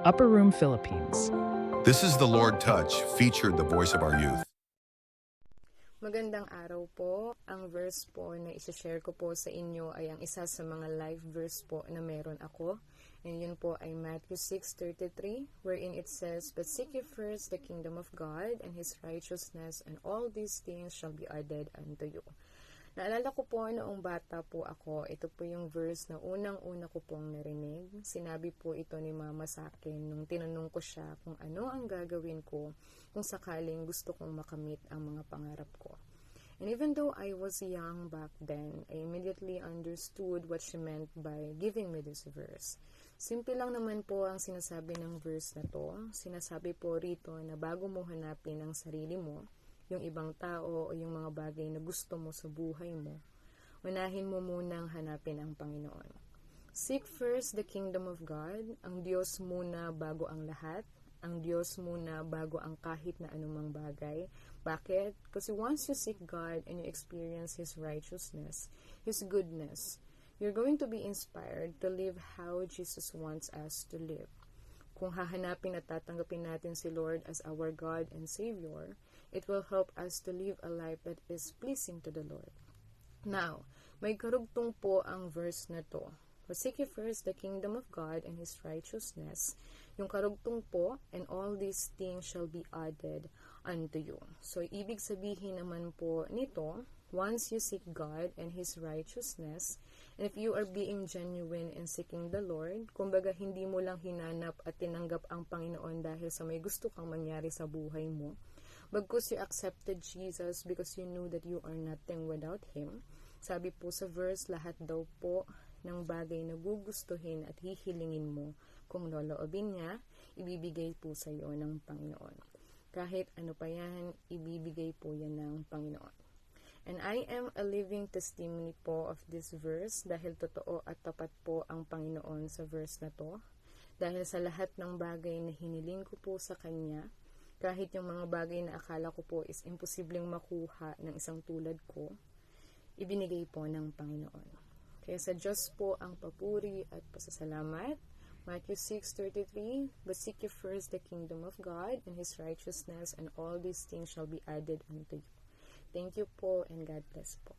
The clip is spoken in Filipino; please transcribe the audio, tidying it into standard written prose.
Upper Room Philippines. This is the Lord Touch, featured the voice of our youth. Magandang araw po. Ang verse po na isa-share ko po sa inyo ay ang isa sa mga live verse po na meron ako. And yun po ay Matthew 6:33, wherein it says, "But seek ye first the kingdom of God and His righteousness, and all these things shall be added unto you." Naalala ko po noong bata po ako, ito po yung verse na unang-una ko pong narinig. Sinabi po ito ni Mama sa akin nung tinanong ko siya kung ano ang gagawin ko kung sakaling gusto kong makamit ang mga pangarap ko. And even though I was young back then, I immediately understood what she meant by giving me this verse. Simple lang naman po ang sinasabi ng verse na to. Sinasabi po rito na bago mo hanapin ang sarili mo, yung ibang tao o yung mga bagay na gusto mo sa buhay mo, unahin mo munang hanapin ang Panginoon. Seek first the kingdom of God, ang Diyos muna bago ang lahat, ang Diyos muna bago ang kahit na anumang bagay. Bakit? Kasi once you seek God and you experience His righteousness, His goodness, you're going to be inspired to live how Jesus wants us to live. Kung hahanapin at tatanggapin natin si Lord as our God and Savior, it will help us to live a life that is pleasing to the Lord. Now, may karugtong po ang verse na to. But seek ye first the kingdom of God and His righteousness. Yung karugtong po, and all these things shall be added unto you. So, ibig sabihin naman po nito, once you seek God and His righteousness, and if you are being genuine in seeking the Lord, kumbaga hindi mo lang hinanap at tinanggap ang Panginoon dahil sa may gusto kang mangyari sa buhay mo, bagkus you accepted Jesus because you knew that you are nothing without Him. Sabi po sa verse, lahat daw po ng bagay na gugustuhin at hihilingin mo, kung loloobin niya, ibibigay po sa iyo ng Panginoon. Kahit ano pa yan, ibibigay po yan ng Panginoon. And I am a living testimony po of this verse dahil totoo at tapat po ang Panginoon sa verse na to. Dahil sa lahat ng bagay na hiniling ko po sa Kanya, kahit yung mga bagay na akala ko po is imposibleng makuha ng isang tulad ko, ibinigay po ng Panginoon. Kaya sa Diyos po ang papuri at pasasalamat. Matthew 6:33, "But seek ye first the kingdom of God and His righteousness, and all these things shall be added unto you." Thank you po, and God bless po.